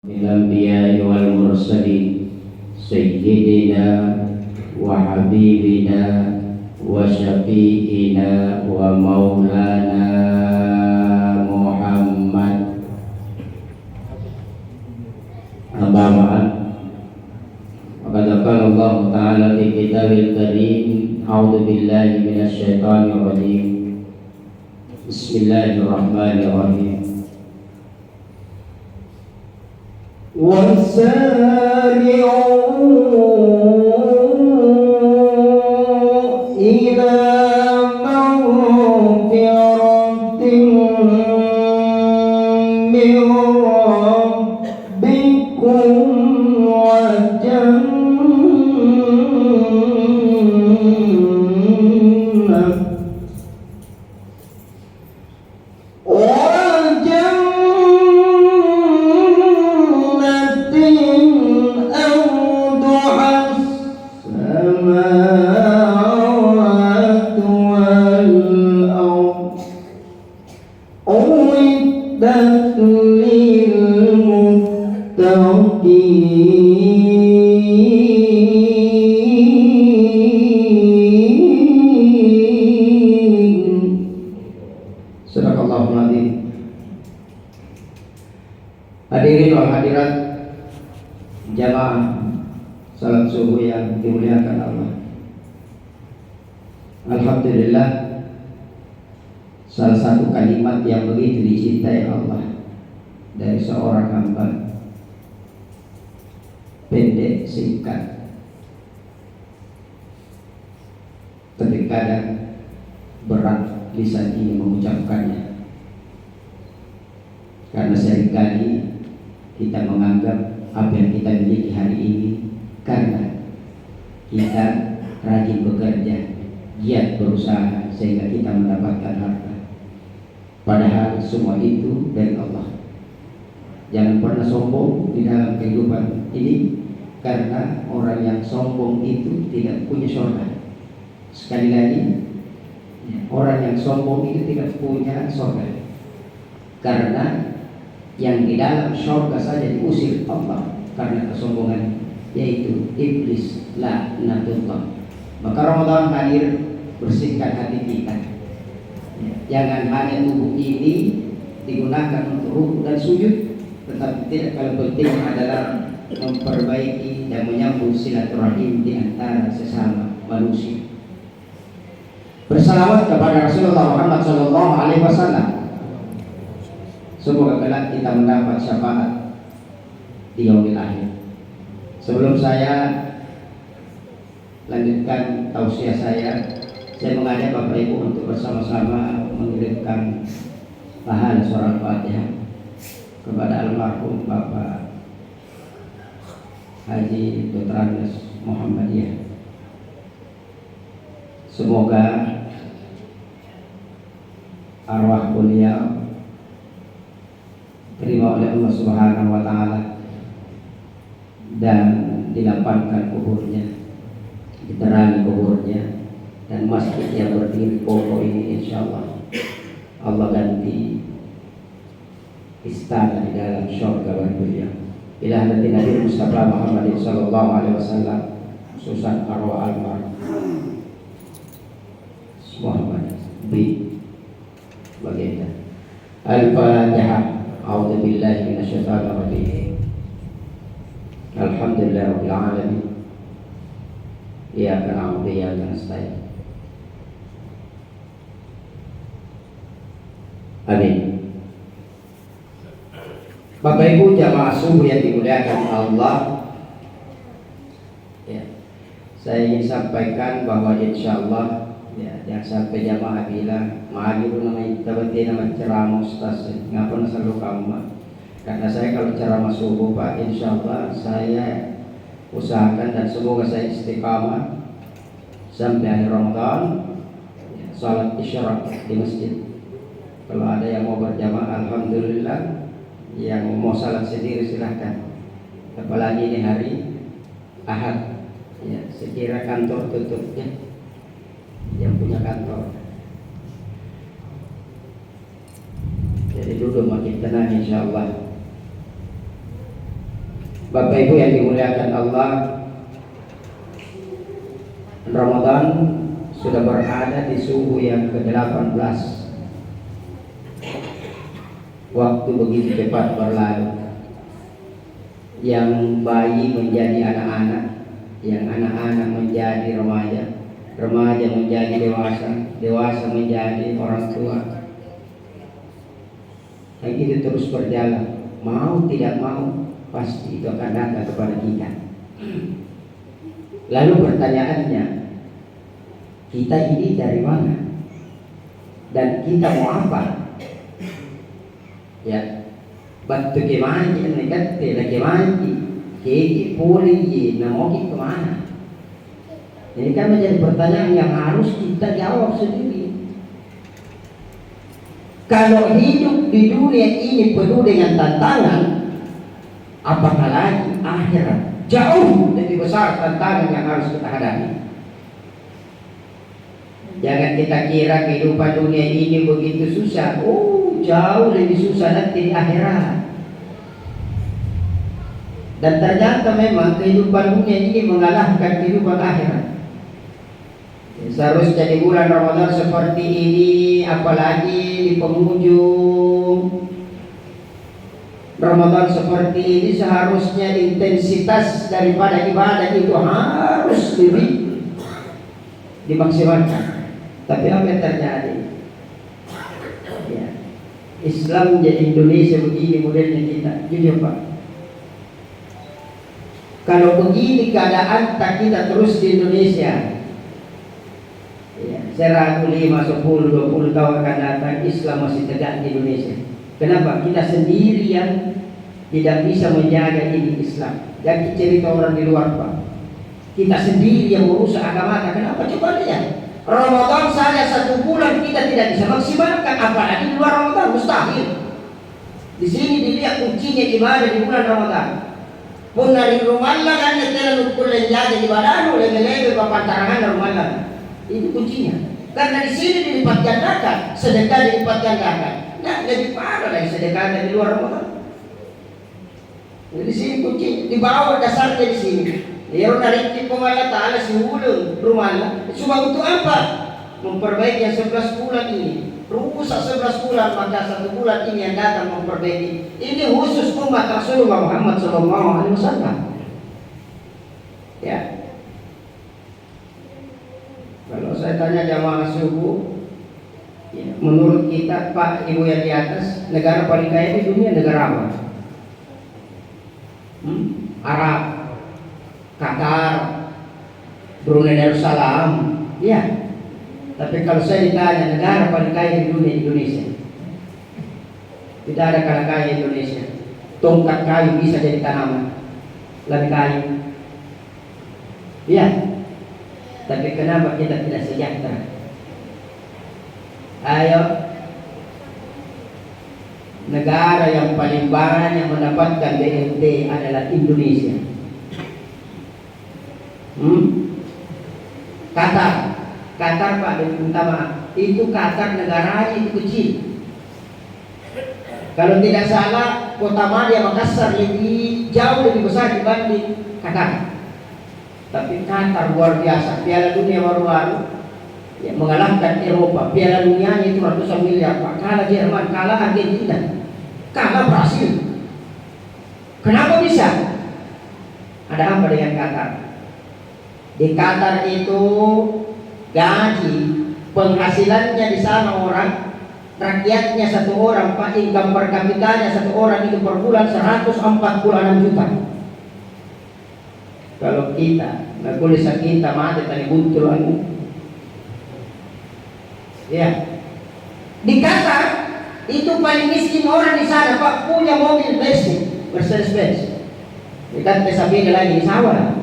الأنبياء والمرسلين سيدنا وحبيبنا وشفيئنا ومولانا محمد. أما بعد فقد قال الله تعالى في كتابه الكريم: أعوذ بالله من الشيطان الرجيم. بسم الله الرحمن الرحيم. وسارعوا إلى مغفرة من ربكم Hadirin wal hadirat jamaah salat subuh yang dimuliakan Allah. Alhamdulillah, salah satu kalimat yang begitu dicintai Allah dari seorang hamba, pendek, singkat, tapi kadang berat lisan ini mengucapkannya, karena seringkali kita menganggap apa yang kita miliki hari ini karena kita rajin bekerja, giat berusaha sehingga kita mendapatkan harta. Padahal semua itu dari Allah. Jangan pernah sombong di dalam kehidupan ini, karena orang yang sombong itu tidak punya surga. Sekali lagi, orang yang sombong itu tidak punya surga, karena yang di dalam surga saja diusir Allah karena kesombongan, yaitu iblis, laknatullah. Maka Ramadan hadir, bersihkan hati kita. Jangan hanya tubuh ini digunakan untuk rukuk dan sujud, tetapi tidak kalah penting adalah memperbaiki dan menyambung silaturahim di antara sesama manusia. Bersalawat kepada Rasulullah Muhammad SAW. Semoga kelak kita mendapat syafaat di yaumil akhir. Sebelum saya lanjutkan tausiah saya mengajak Bapak Ibu untuk bersama-sama mengirimkan pahala surah Al-Fatihah kepada almarhum Bapak Haji Dr. Andes Muhammadiyah. Semoga arwah beliau terima oleh Allah Subhanahu wa taala dan dilapangkan kuburnya, diterangi kuburnya, dan masjid yang berdiri kokoh ini insyaallah Allah ganti istana di dalam surga bagi beliau. Ila hadratin Nabi Mustafa Muhammad sallallahu alaihi wasallam, khususan arwah almarhum Muhammad bi baginda. Al-Fatihah. A'udzu billahi minasyaitonir rajim. Alhamdulillahirabbil alamin. Iyyaka na'budu wa iyyaka nasta'in. Amin. Bapak Ibu jamaah subuh yang dimuliakan Allah, ya, saya ingin sampaikan bahwa insyaallah, ya, jangan sampai jamaah bilang maju namanya tabati nama ceramah ustaz ngapa selalu kamu. Karena saya kalau ceramah subuh Pak, insyaallah saya usahakan dan semoga saya istiqamah sampai akhir Ramadan, ya, salat isyraq di masjid. Kalau ada yang mau berjamaah alhamdulillah, yang mau salat sendiri silahkan. Apalagi ini hari Ahad, ya, sekira kantor tutupnya, yang punya kantor. Jadi duduk makin tenang insyaallah. Bapak Ibu yang dimuliakan Allah, Ramadan sudah berada di suhu yang ke-18. Waktu begitu cepat berlalu. Yang bayi menjadi anak-anak, yang anak-anak menjadi remaja, remaja menjadi dewasa, dewasa menjadi orang tua. Dan itu terus berjalan. Mau tidak mau, pasti itu akan datang kepada kita. Lalu pertanyaannya, kita ini dari mana? Dan kita mau apa? Ya, batu kemanji, negatif, kemanji, keki, poli, namoki kemana? Ini kan menjadi pertanyaan yang harus kita jawab sendiri. Kalau hidup di dunia ini penuh dengan tantangan, apakah lagi akhirat? Jauh lebih besar tantangan yang harus kita hadapi. Jangan kita kira kehidupan dunia ini begitu susah. Jauh lebih susah nanti di akhirat. Dan ternyata memang kehidupan dunia ini mengalahkan kehidupan akhirat. Seharusnya di bulan Ramadan seperti ini, apalagi di penghujung Ramadan seperti ini, seharusnya intensitas daripada ibadah itu harus lebih dimaksimalkan. Tapi apa yang terjadi? Ya, Islam menjadi Indonesia begini modelnya kita. Jujur Pak, kalau begini keadaan tak kita terus di Indonesia, ya, saya ragu 5, 10, 20 tahun akan datang Islam masih tegak di Indonesia. Kenapa? Kita sendiri yang tidak bisa menjaga ini Islam. Jadi cerita orang di luar Pak, kita sendiri yang merusak agama. Kenapa? Coba lihat, Ramadan saja 1 bulan kita tidak bisa maksimalkan, apalagi di luar Ramadan, mustahil. Di sini dilihat kuncinya ibadah di bulan Ramadan. Pun dari rumahlah kan kita ukur lenjaga ibadah, lele-lele papantarangan rumahlah. Itu kuncinya. Karena di sini dilipat gandakan, sedekah dilipat gandakan. Nah, lebih parah lagi sedekah dari luar Ramadan. Di sini kunci, di bawah dasarnya di sini. Ya, dari tipe Allah Taala si ulun rumahnya. Cuma untuk apa? Memperbaiki yang 11 bulan ini. Rusak 11 bulan, maka 1 bulan ini yang datang memperbaiki. Ini khusus umat Rasulullah Muhammad SAW. Ya. Kalau saya tanya jamaah subuh, ya, menurut kita Pak Ibu yang di atas, negara paling kaya di dunia negara apa? Arab, Qatar, Brunei Darussalam, ya. Tapi kalau saya ditanya negara paling kaya di dunia, Indonesia. Tidak ada kala kaya Indonesia. Tongkat kayu bisa jadi tanaman, lebih kayu. Ya. Tapi kenapa kita tidak sejahtera? Ayo, negara yang paling banyak mendapatkan BNP adalah Indonesia. Qatar Pak, minta maaf, itu Qatar negaranya itu kecil. Kalau tidak salah, kota Madia Makassar jauh lebih besar dibanding Qatar. Tapi Qatar luar biasa, Piala Dunia baru-baru ya, mengalahkan Eropa. Piala Dunia itu ratusan miliar Pak. Kalah Jerman, kalah Argentina, kalah Brasil. Kenapa bisa? Ada apa dengan Qatar? Di Qatar itu gaji penghasilannya di sana orang, rakyatnya 1 orang Pak, income per kapitanya 1 orang itu per bulan 146 juta. Kalau kita nggak boleh sakit mati tadi buntul anu. Ya, di Qatar itu paling miskin orang di sana Pak, punya mobil Mercedes-Benz. Kita sampai lagi di sawah.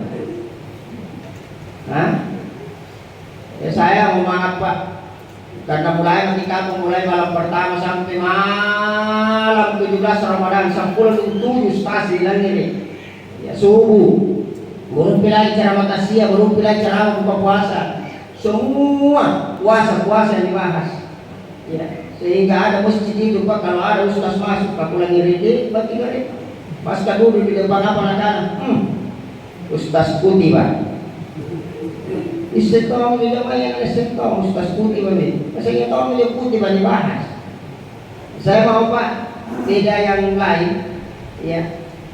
Ya, saya mau maaf Pak, karena mulai nanti kamu mulai malam pertama sampai malam 17 Ramadan, 10-7 stasi lagi nih. Ya, subuh, belum pilih ceramah tasya, belum pilih ceramah buka puasa, semua puasa yang dibahas. Ya, sehingga ada masjid itu Pak, kalau ada ustaz masuk Pak pulang iri bagi mereka. Pas dulu di depan apa nakana? Ustaz putih pak. Isetong di depan yang isetong Ustaz putih pak. Masa yang tahu dia putih pak dibahas. Saya mau pak beda yang lain, ya.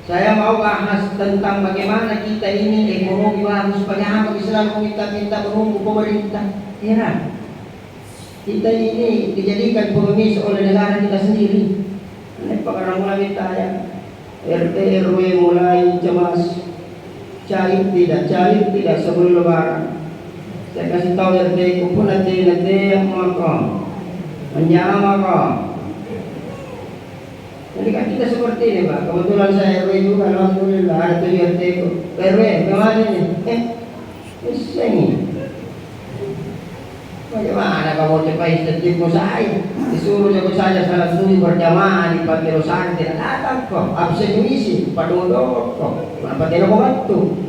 Saya mau bahas tentang bagaimana kita ini ekonomi bagus, bagaimana Islam minta menunggu pemerintah. Ya, kita ini dijadikan pengemis oleh negara kita sendiri. Ini sekarang mulai minta ya. RT RW mulai cemas, cair tidak sebelum lebaran. Saya kasih tahu RT kumpul nanti yang makan menjama. Jadi kan kita seperti ini Pak. Kebetulan saya RW juga, alhamdulillah ada 7 RT ku. RW kemana ini? Ini. Bagaimana kamu cepat istiqomah saya? Disuruh jago saja salat subuh berjamaah di Patiro Santri tidak datang kok. Absen misi, padudok kok. Kenapa tidak mau bantu?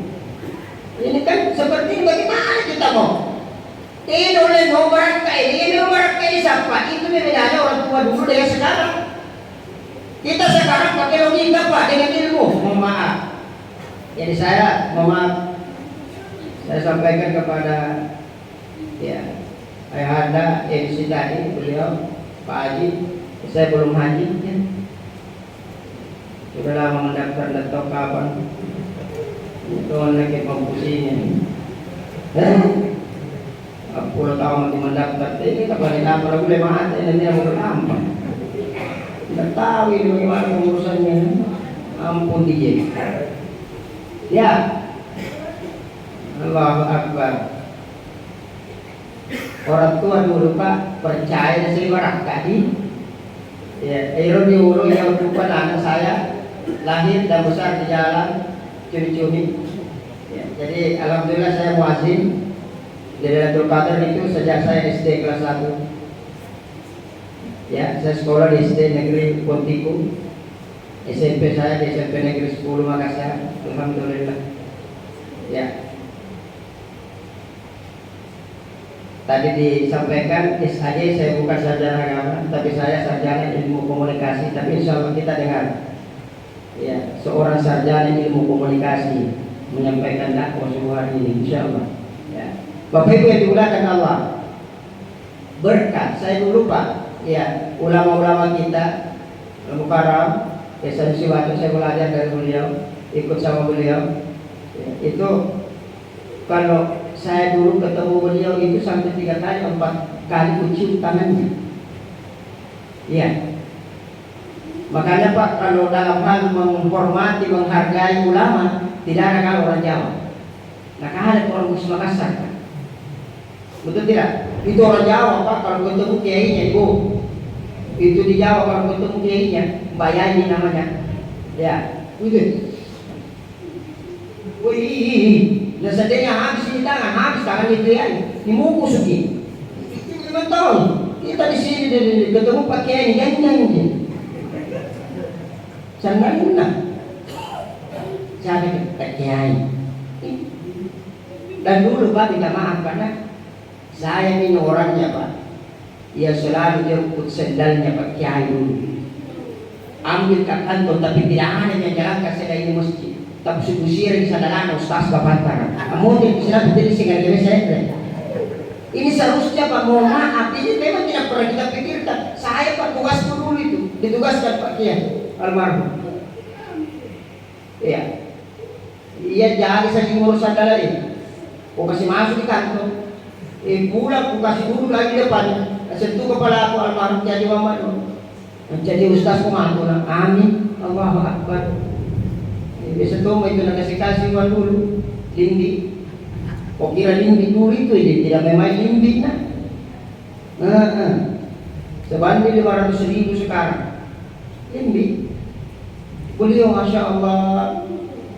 Ini kan seperti ini bagaimana kita mau? Ini oleh nomor ini siapa? Itu bedanya orang tua dulu dengan sekarang. Kita sekarang pakai logika Pak dengan ilmu. Mohon maaf. Jadi saya mohon maaf. Saya sampaikan kepada ya Ayahanda MC tadi beliau Pak Haji, saya belum haji ya. Sudah lama mendaftar dan tahu kapan. Itu lagi kompusinya. 10 tahun masih mendaftar. Ini kapan apa lagu lemaat ini dia mau berlambat. Tidak tahu ini bagaimana pengurusannya. Ampun dia. Ya. Allahu Akbar. Orang tua dulu Pak percaya selibarak tadi. Ya, Ero diurus yang bukan anak saya lahir dan besar di jalan curi-curi. Ya, jadi alhamdulillah saya muazin di Lailatul Qadar itu sejak saya SD kelas 1. Ya, saya sekolah di SD Negeri Pontiku. SMP saya di SMP Negeri 10 Makassar. Alhamdulillah. Ya. Tadi disampaikan SAJ saya bukan sarjana agama, tapi saya sarjana ilmu komunikasi. Tapi insya Allah kita dengar ya, seorang sarjana ilmu komunikasi menyampaikan dakwah hari ini insya Allah ya. Bapak Ibu yang dimuliakan Allah, berkat saya dulu Pak ya, ulama-ulama kita Mukarram Sanusi waktu saya belajar dari beliau, ikut sama beliau ya, itu kalau saya dulu ketemu beliau itu sampai 3 kali 4 kali kucium tangannya. Iya. Makanya Pak kalau dalam hal menghormati, menghargai ulama tidak ada kalau orang Jawa. Nah ada orang Bugis Makassar Pak. Betul tidak? Itu orang Jawa Pak kalau ketemu kiainya Ibu. Itu di Jawa kalau ketemu kiainya Mbak Yani namanya. Ya, itu. Wih. Nah seandainya habis tangan itu ya, dimukus begini. 5 tahun kita di sini ketemu pakai ini jangan sangat saya pakai. Dan dulu Pak minta maaf karena saya ini orangnya Pak, ya selalu jemput sendalnya Pak Kiai dulu. Ambil kat kantor tapi tidak ada yang jalankan saya ini masjid. Tapi sukusir di sana ustaz bapak kemudian bisa berdiri sehingga saya ini seharusnya Pak mohon maaf ini memang tidak pernah kita pikirkan. Saya Pak tugas dulu itu ditugaskan Pak Kiai almarhum iya jadi saya ngurus sandal ini aku kasih masuk di kantor pulang aku kasih dulu lagi depan sentuh kepala aku almarhum jadi mama jadi ustaz komando amin Allahu Akbar. Biasa tuh itu kasih uang dulu lindi. Kok kira lindi dulu itu ini tidak memang lindi nah. Sebanding 500.000 sekarang. Lindi. Beliau masya Allah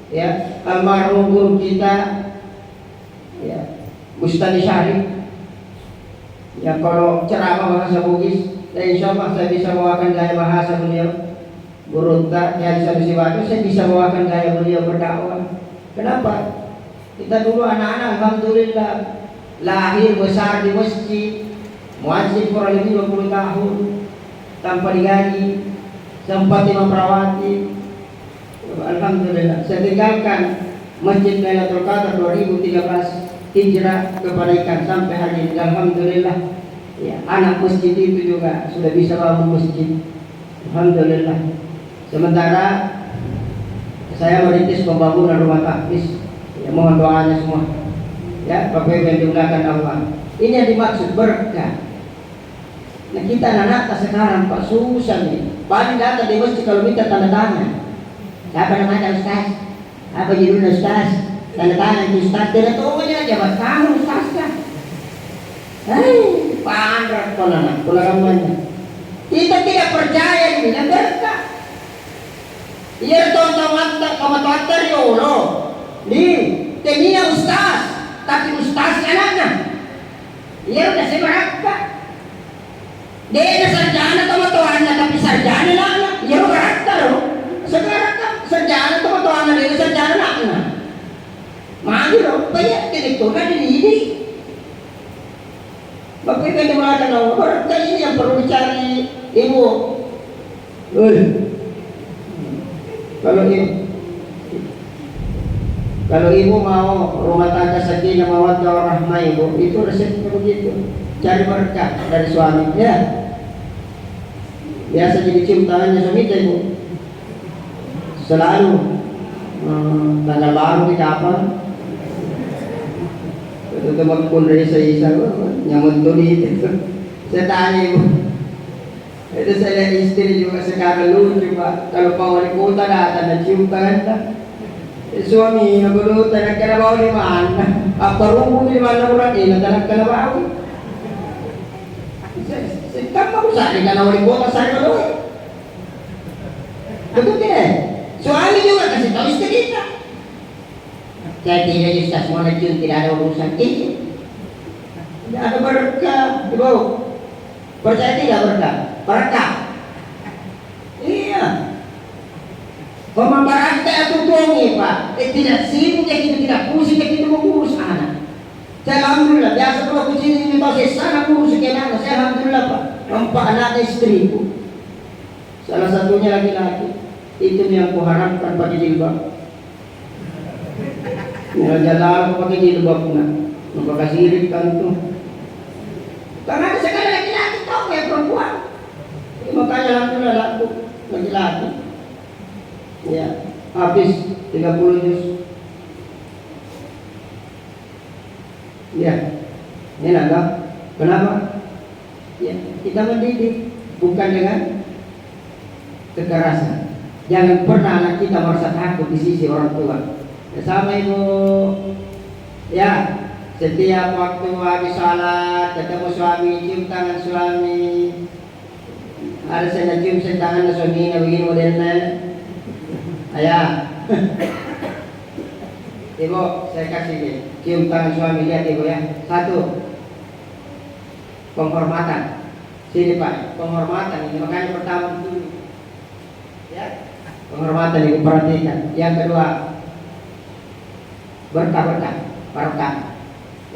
ya almarhum guru kita ya Bustani Syarif. Ya kalau ceramah bahasa Bugis, insya Allah saya bisa bawakan gaya bahasa beliau. Guru yang Sanusi Batu saya bisa bawakan gaya beliau berdakwah. Kenapa? Kita dulu anak-anak alhamdulillah lahir besar di masjid, muazzin kurang lebih 20 tahun tanpa digaji, sempat imam perawati. Alhamdulillah, saya tinggalkan Masjid Lailatul Qadar 2013 hijrah kebaikan sampai hari ini. Alhamdulillah, ya, anak masjid itu juga sudah bisa bangun masjid. Alhamdulillah. Sementara saya merintis pembangunan rumah tahfiz, ya, mohon doanya semua. Ya, Bapak Ibu yang dimuliakan Allah. Ini yang dimaksud berkah. Nah, kita anak-anak sekarang Pak susah nih. Paling datang di masjid kalau minta tanda tangan. Siapa namanya Ustaz? Apa judulnya Ustaz? Tanda tangan itu Ustaz. Tidak tahunya aja buat kamu Ustaz kan? Pandrat pun anak, pularamanya. Kita tidak percaya ini yang berkah. Iya tonton kamu tuater yolo. Nih, tenia Ustaz, tapi Ustaz anaknya. Iya udah seberapa. Dia sarjana sama tuannya, tapi sarjana anaknya. Iya berapa loh. Sekarang sarjana sama tuannya, dia sarjana anaknya. Maju loh, banyak direktur kan ini. Bapak Ibu dimulakan Allah, berkah ini yang perlu dicari ibu. Kalau ibu mau rumah tangga sakinah mawaddah warahmah ibu, itu resepnya begitu. Cari berkah dari suami, ya. Biasa jadi cium tangannya suami ibu. Selalu tanggal baru di kapan? Itu magpun rin sa isa, nyamon to dito. Saya tanya ibu. Itu saya istri juga sekarang lucu Pak. Kalau pangwalikutan datang na cium tangan. Suami nagulutan nagkalabaw ni mana. Aparungo ni mana kurang nagkalabaw. Kamu ko sa akin kanawalikutan sa akin doon. Betul tidak? Suami juga kasih tahu istri kita. Saya tidak bisa semua cium, tidak ada urusan itu. Tidak ada berkah, ibu. Percaya tidak berkah? Berkah. Iya. Pemambaran saya tutungi Pak. Tidak sibuk ya kita, tidak pusing ya kita mengurus anak. Saya alhamdulillah biasa kalau kucing ini tahu saya sana ngurus anak. Saya alhamdulillah Pak. 4 anak istriku. Salah satunya laki-laki. Itu yang kuharapkan pakai jilbab. Jalan aku pakai jilbab na. Magkakasirit kan tuh. Karena sekarang laki-laki tahu ya perempuan. Makanya alhamdulillah laku laki-laki. Ya, habis 30 juz. Ya, ini agak. Kenapa? Ya, kita mendidik bukan dengan kekerasan. Jangan pernah anak kita merasa takut di sisi orang tua. Sama ibu, ya, setiap waktu habis salat ketemu suami, cium tangan suami. Ada saya cium tangan suami, begini modelnya. Ayah, ibu, saya kasih nih, cium tangan suami, lihat ibu ya. 1, penghormatan. Sini Pak, penghormatan ini makanya pertama dulu, ya, penghormatan ibu perhatikan. Yang kedua, berkah.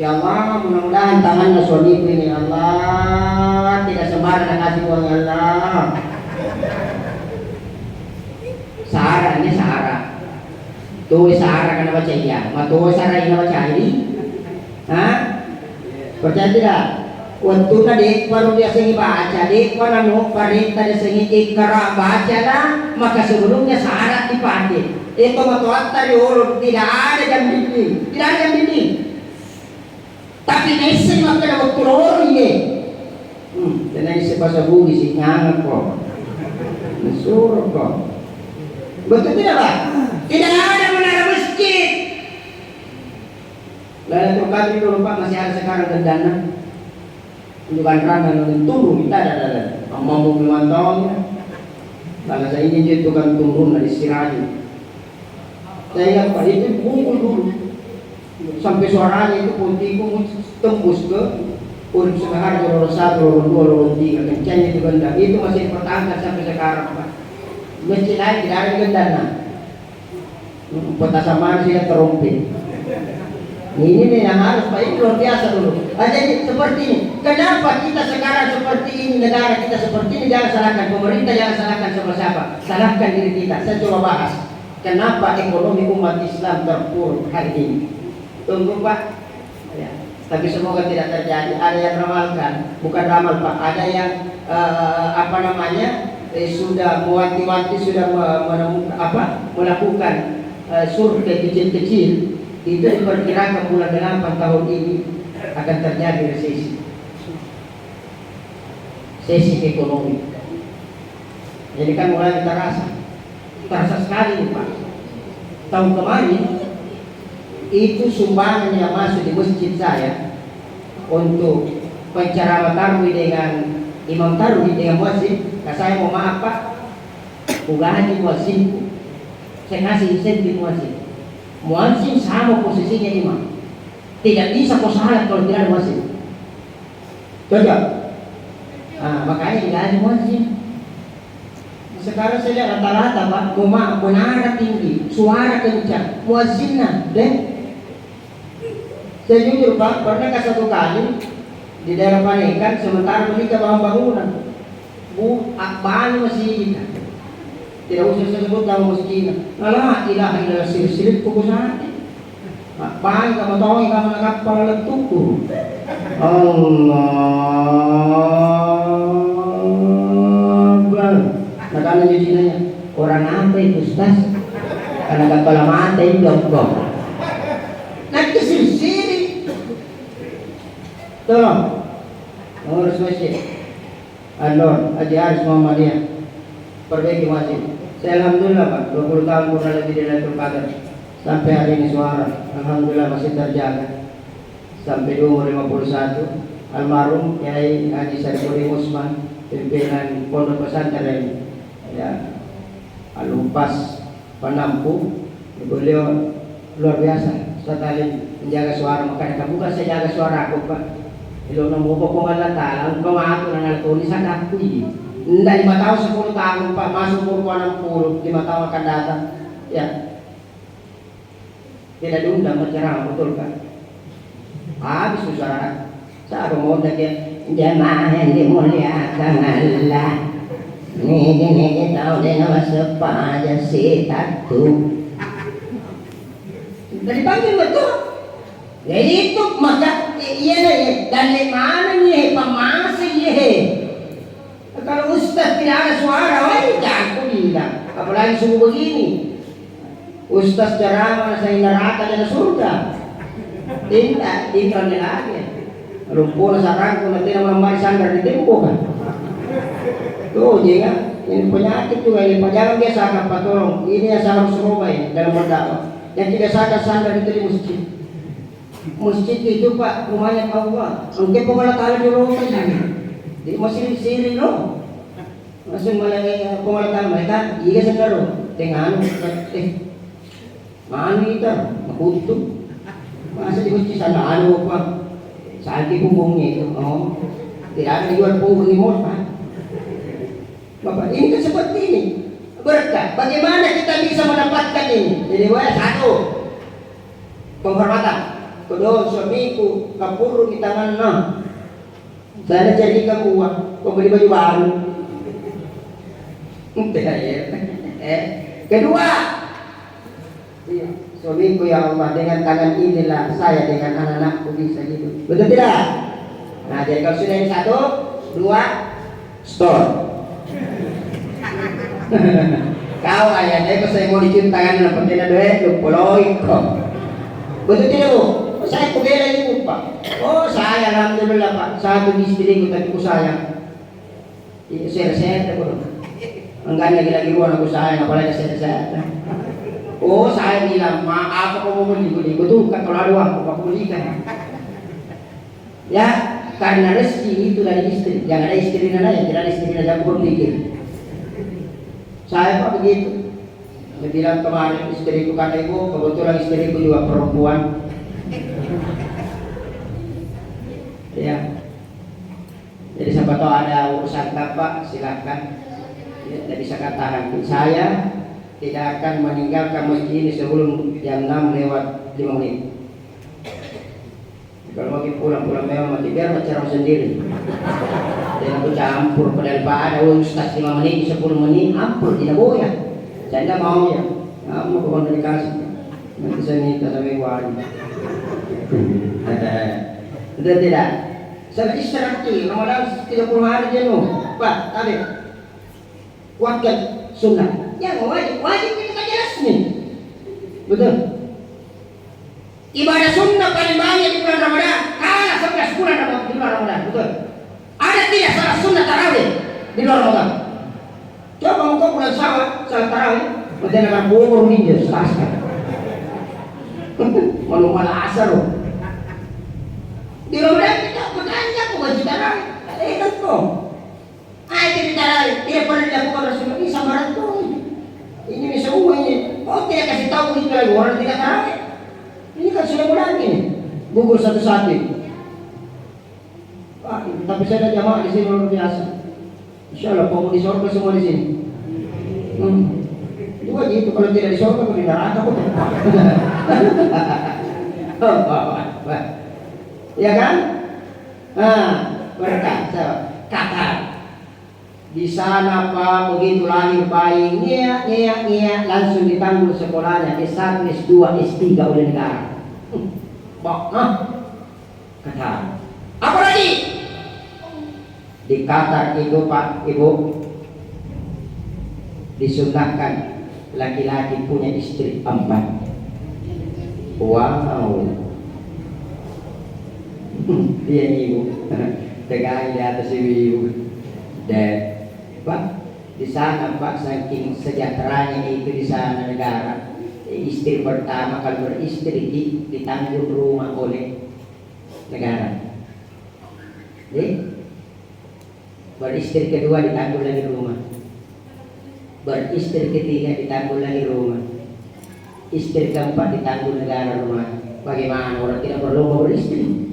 Ya Allah, mudah-mudahan tangannya suamiku ini Allah tidak sembarangan kasih uang Allah. Sahara ini Sahara. Tuh Sahara kan baca iya. Matuh Sahara ini baca ini. Hah? Percaya tidak? Waktu tadi baru dia sengi baca, dek panamu perintah dia sengi ikra baca lah, maka sebelumnya Sahara dipakai. Itu matuat tadi urut tidak ada jam dinding, tidak ada jam dinding. Tapi nasi maka ada waktu orang ini. Dan nasi bahasa Bugis sih nyangat kok, nasuruh kok. Betul tidak Pak? Tidak ada menara masjid. Lailatul Qadar dulu Pak masih ada sekarang gendana. Tunjukkan rana nonton turun kita ada. Mampu memantaunya. Kalau saya ingin itu kan turun dari Siraju. Saya ingat Pak itu bungkul dulu sampai suaranya itu puntiku tembus ke urip sekahar lorong 1, lorong 2, lorong 3 kencangnya itu gendang. Itu masih dipertahankan sampai sekarang Pak. Masjid lain tidak ada gendana. Petasamaan sih terumpit. Ini nih yang harus Pak, ini luar biasa dulu. Jadi seperti ini. Kenapa kita sekarang seperti ini, negara kita seperti ini? Jangan salahkan pemerintah, jangan salahkan siapa-siapa. Salahkan diri kita. Saya coba bahas. Kenapa ekonomi umat Islam terpuruk hari ini? Tunggu Pak. Ya. Tapi semoga tidak terjadi. Ada yang ramalkan, bukan ramal Pak. Ada yang sudah mewanti-wanti, sudah melakukan survei kecil-kecil. Itu diperkirakan bulan 8 tahun ini akan terjadi resesi ekonomi. Jadi kan mulai terasa sekali Pak. Tahun kemarin itu sumbangan yang masuk di masjid saya untuk penceramah tarawih dengan imam tarawih dengan muazzin. Nah, saya mau maaf Pak, gaji muazzin, saya kasih insentif muazzin. Muazzin sama posisinya imam, tidak bisa kau salat kalau tidak ada muazzin. Cocok? Nah, makanya gaji muazzin. Sekarang saya lihat rata-rata Pak, menara tinggi, suara kencang, muazzinnya, deh. Saya jujur Pak, pernah ke satu kali di daerah Panekan, sementara menikah bangunan, bahan masjid, tidak usah sebut nama masjid. La ilaha illallah sirik kukusana. Bahan kamu tahu kamu nak kapal letuku. Allah. Nah kalau nanya orang apa itu Ustaz? Karena kepala mata itu blok-blok. Nah kesini tolong mengurus masjid Andor Haji Aris Muhammadiyah, perbaiki masjid. Saya alhamdulillah Pak, 20 tahun pernah lebih di Lailatul Qadar. Sampai hari ini suara alhamdulillah masih terjaga. Sampai di umur 51 almarhum Kiai Haji Sarifudin Usman, pimpinan Pondok Pesantren ya Alumpas Penampu, beliau luar biasa sekali menjaga suara. Makanya kamu kan saya jaga suara aku Pak. Ilo namo ko kung alata, ang pamato na nalatulis sa kakuy. Hindi 5 tahun 10 tahun Pak, masuk umur 60, 5 tahun akan datang. Ya. Tidak diundang berceramah, betul kan? Habis suara. Sa mau lagi jamaah yang dimuliakan Allah. Ini tahu dia nama siapa aja si Tatu. Dari panggil betul. Ya itu maka iya dari mana nih pemasin nih. Kalau Ustaz tidak ada suara, wah jangan bilang. Apalagi subuh begini. Ustaz ceramah saya neraka dan surga. Tidak lagi. Lumpur sarang nanti nama mari sandar di tempo kan. Tuh jika ini penyakit juga ini jangan biasa apa tolong ini yang saya harus rubah dalam berdakwah. Yang tidak sadar sandar itu di masjid. Masjid itu Pak rumahnya Allah. Mungkin pengelola tahu di rumah ini. Di masjid sini loh. Masih mulai pengelola tahu mereka jika sedar dengan mana kita makutup. Masa di masjid sana anu Pak. Sakit punggungnya itu. Oh, tidak ada jual punggung di mall Pak. Bapak ini kan seperti ini berkah. Bagaimana kita bisa mendapatkan ini? Jadi satu penghormatan. Kedua suamiku kapuru di tangan saya jadikan uang kau beli baju baru. Kedua suamiku ya Allah dengan tangan inilah saya dengan anak-anakku bisa hidup. Betul tidak? Nah jadi kalau sudah yang satu, dua, store. Kau ayahnya kalau saya mau dicintakan dapat tidak duit, lu poloik kok. Betul tidak Bu? Oh, saya kubela ibu Pak. Oh saya alhamdulillah Pak. Satu istri ku tapi ku sayang. Saya bro. Enggak lagi ruang aku sayang apalagi saya. Oh saya bilang maaf aku mau beli betul kan kalau ada uang aku belikan. Ya karena rezeki itu dari istri. Jangan ada istri nana yang tidak ada istri nana jangan berpikir. Saya Pak begitu. Dia bilang kemarin istriku kata ibu kebetulan istriku juga perempuan. Ya. Jadi siapa tahu ada urusan apa silakan. Tidak bisa katakan saya tidak akan meninggalkan masjid ini sebelum jam 6 lewat 5 menit. Kalau mau pulang memang mati biar berceramah sendiri. Jangan aku campur pada ada Ustaz 5 menit 10 menit ampun tidak boleh. Saya tidak mau ya. Kamu kok dikasih. Nanti saya minta sama ibu. Sudah tidak? Saya istirahat Ramadan 30 hari jenuh. Pak, tadi kuatkan sunnah. Yang wajib kita jelas nih. Betul. Ibadah sunnah paling banyak di bulan Ramadan. Kalah 11 bulan di bulan Ramadan. Betul. Ada tidak salah sunnah tarawih di luar Ramadan? Coba engkau bulan Syawal salat tarawih, macam nak bubur ninja selasa. Malu malah asar. Di Ramadan kita bertanya aku wajib tarawih. Ikut kok. Ayo kita tarawih. Dia pernah dilakukan Rasulullah ini sama itu. Ini semua ini. Oh tidak kasih tahu itu lagi orang tidak tarawih. Ini kan sudah bulan ini. Gugur satu-satu. Tapi saya ada jamaah di sini luar biasa. Insya Allah kamu di surga semua di sini. Juga gitu kalau tidak di surga aku di neraka kok. Ya kan? Berkat kata di sana Pak begitu lahir bayi ngia langsung ditanggul sekolahnya S1, S2, S3 oleh negara. Pak, kata apa lagi? Di Qatar itu Pak Ibu disunahkan laki-laki punya istri 4. Wow. Dia ibu tegang di atas ibu. Dan Pak di sana Pak saking sejahteranya itu di sana negara, istri pertama kalau beristri ditanggung rumah oleh negara. Beristri kedua ditanggung lagi rumah. Beristri ketiga ditanggung lagi rumah. Istri keempat ditanggung negara rumah. Bagaimana orang tidak perlu beristri?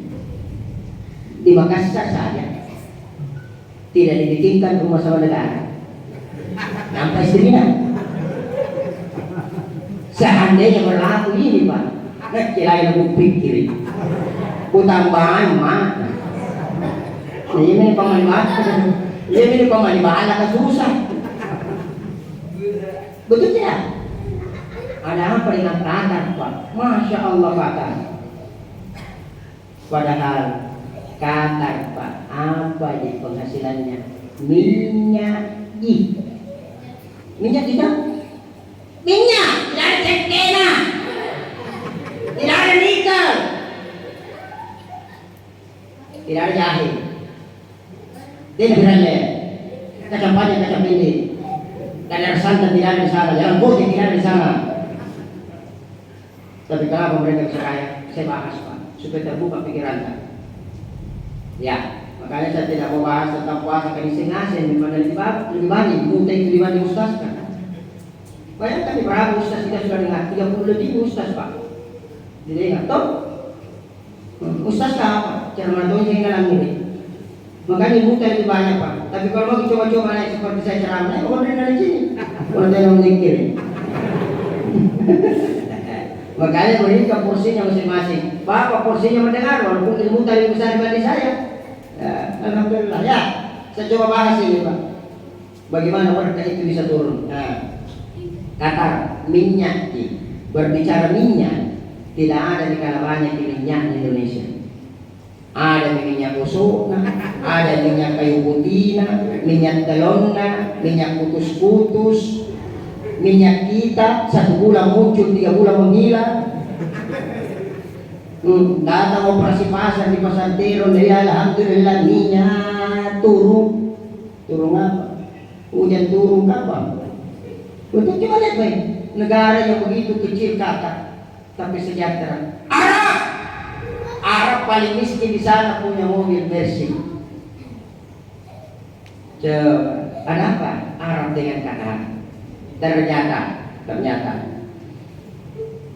Di Makassar saja tidak dibikinkan rumah sama negara. Nampak istrinya. Seandainya berlaku ini Pak, kira-kira aku pikir, ku tambahan mana? Ini pemaliban agak susah. Betul tidak? Ada apa dengan Qatar Pak? Masya Allah Qatar. Padahal Qatar Pak, apa di penghasilannya? Minyak tidak? Minyak, tidak ada cekena, tidak ada nikel, tidak ada jahe. Dia berani, kacang panjang, kacang pendek, dan ada santan tidak ada di sana, jalan putih tidak ada di sana. Tapi kenapa mereka bisa kaya? Saya bahas Pak, supaya terbuka pikiran. Ya, makanya saya tidak mau bahas tentang puasa kenising-nasing, dimana lebih banyak, muntah itu dibanding ustaz kan. Bayangkan berapa ustaz kita sudah dengar, 30 lebih ustaz Pak. Jadi ingat, toh? Ustaz apa? Cara menentukan yang dalam ini. Makanya muntah lebih banyak Pak. Tapi kalau mau coba-coba naik seperti saya ceramah, orang dari sini. Orang dari memikir. Makanya berikan porsinya masing-masing. Bapak porsinya mendengar, walaupun ilmu tadi besar dibanding saya. Ya, alhamdulillah. Ya, saya coba bahas ini Pak. Bagaimana berkah itu bisa turun? Nah, kata minyak, berbicara minyak, tidak ada di kala banyak minyak di Indonesia. Ada minyak busukna, ada minyak kayu putihna, minyak telurna, minyak putus-putus. Minyak kita 1 bulan muncul, 3 bulan menghilang. Datang operasi pasar di pasar Teron, ya alhamdulillah minyak turun. Turun apa? Hujan turun kapan? Betul coba lihat baik. Negara yang begitu kecil kata, tapi sejahtera. Arab paling miskin di sana punya mobil Mercy. Coba, ada apa? Arab dengan Qatar. Ternyata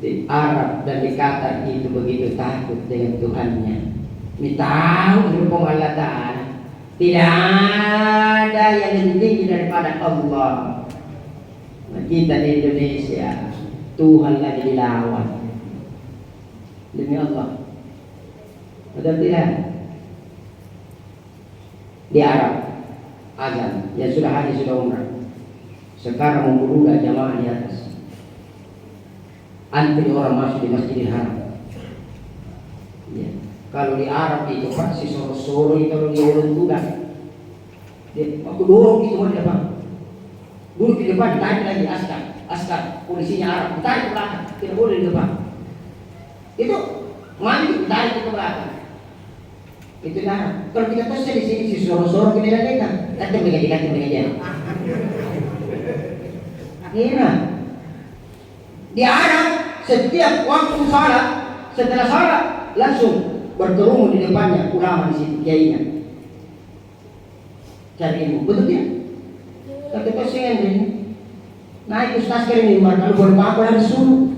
di Arab dan di Qatar itu begitu takut dengan Tuhannya. Ini tahu hukum Allah Ta'ala. Tidak ada yang lebih tinggi daripada Allah. Nah, kita di Indonesia Tuhan lagi dilawan demi Allah. Betul tidak? Di Arab azan, yang sudah haji sudah umrah. Sekarang membunuh jamaah di atas. antri orang masuk di Masjidil Haram. Ya. Kalau di Arab itu Pak, si soro-soro itu kalau dia ulun tugas, aku dorong itu di depan, dulu di depan ditarik lagi askar polisinya Arab, ditarik ke belakang, tidak boleh di depan. Itu mandi ditarik ke belakang. Itu Arab. Kalau kita terus di sini si soro-soro kita lihat, kata mereka dia. Iya. Di Arab setiap waktu salat, setelah salat langsung berkerumun di depannya ulama di situ, kiainya cari ilmu, betul tidak? Tapi kesian ini naik ustaz ke mimbar, kalau boleh apa harus suruh.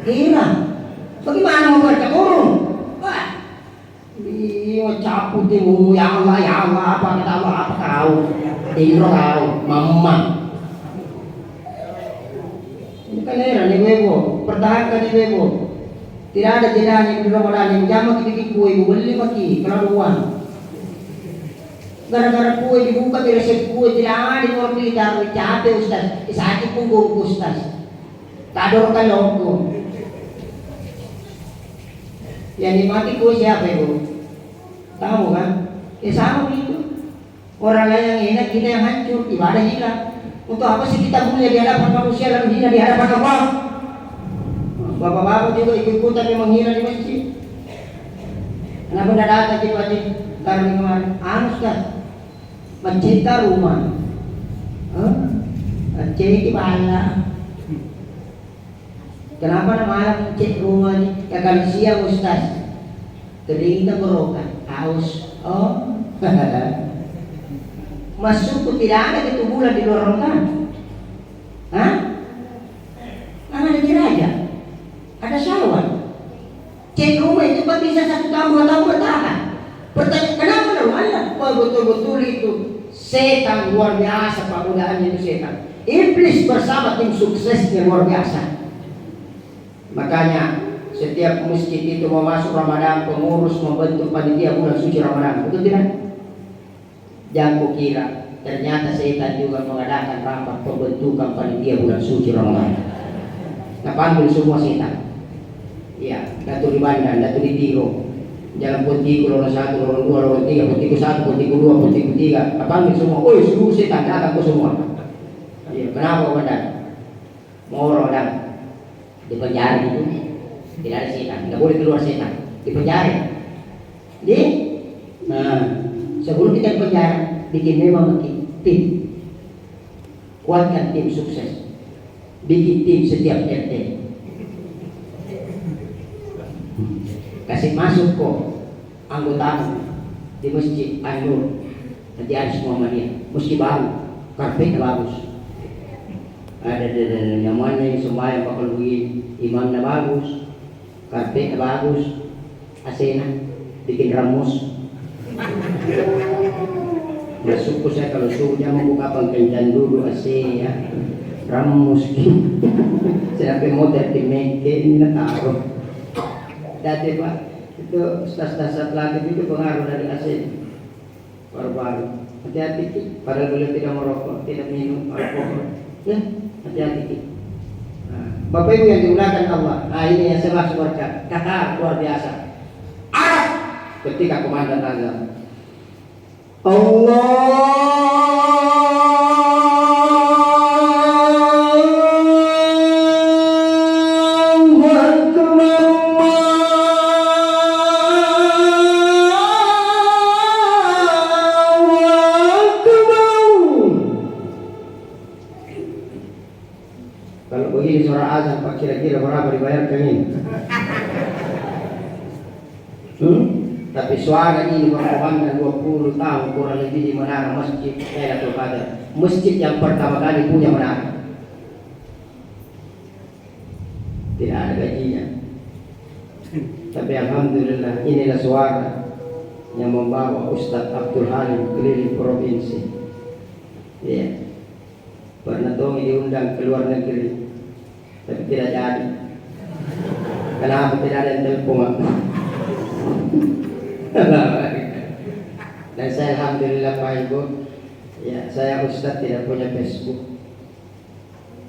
Iya, bagaimana mau baca Quran? Wah, iya caput timu, ya Allah apa kata Allah apa kau? Indro kau, mama. Ini kan heran nih bebo, pertahankan nih bebo. Tidak ada jedanya di Ramadan yang jamak bikin kue ibu beli maki kelaluan. Gara-gara kue dibuka di resep kue tidak ada di luar kita capek ustaz. Sakit punggung ustaz. Tadorkan logo. Yang dimati kue siapa ibu? Tahu kan? Sama begitu. Orang lain yang enak kita yang hancur, ibadah hilang. Untuk apa sih kita mulia di hadapan manusia lalu hina di hadapan Allah? Bapak-bapak juga ikut-ikutan yang menghina di masjid. Kenapa tidak datang di masjid? Karena kemarin, Ustaz, mencinta rumah. Cek bala. Kenapa malam cek rumah ini? Ya kalau siang Ustaz, kering tenggorokan, haus. Oh, masuk tidak ada itu bulan di luar Ramadan. Hah? Ada diraja. Ada syawal. Cek rumah itu kan bisa 1 tahun 2 tahun bertahan. Pertanyaan kenapa dong Allah? Betul-betul itu setan luar biasa, penggunaannya itu setan. Iblis bersama tim suksesnya luar biasa. Makanya setiap masjid itu mau masuk Ramadan, pengurus membentuk panitia bulan suci Ramadan. Betul tidak? Jangan kira ternyata setan juga mengadakan rapat pembentukan panitia bulan suci Ramadan. Nah, panggil semua setan. Ya, Datuk di Bandan, Datuk di Tiro, Jalan Pontiku, Lorong 1, Lorong 2, Lorong 3, Pontiku 1, Pontiku 2, Pontiku 3. Panggil semua, oi seluruh setan datang ke semua. Iya, kenapa Bandan? Mau Ramadan di penjara itu tidak ada setan, tidak boleh keluar setan di penjara. Jadi, nah sebelum kita di penjara, bikin memang tim, kuatkan tim sukses, bikin tim setiap RT. Kasih masuk kok anggota di masjid An-Nur nanti ada semua mania meski baru karpetnya bagus ada yang mana yang sembahyang bakal begini imamnya bagus karpetnya bagus AC-nya bikin ramus masuk saya kalau sudah membuka pengkencan dulu AC ya ramus saya pakai motor di make ini taruh. Jadi Pak, itu stas-stas lagi itu pengaruh dari AC baru-baru. Hati-hati, padahal beliau tidak merokok, tidak minum alkohol. Ya, hati-hati. Nah, Bapak Ibu yang dimuliakan Allah, nah ini yang saya maksud baca, kata luar biasa. Arab ketika komandan azan. Allah azan Pak kira-kira berapa dibayarkan ini? Tapi suara ini berkomandan 20 tahun kurang lebih di menara masjid Lailatul Qadar, masjid yang pertama kali punya menara. Tidak ada gajinya. Tapi alhamdulillah inilah suara yang membawa Ustadz Abdul Halim keliling provinsi. Ya. Pernah Tommy diundang ke luar negeri. Tapi tidak jadi. Kenapa tidak ada yang telepon? Dan saya alhamdulillah Pak Ibu, ya saya Ustadz tidak punya Facebook.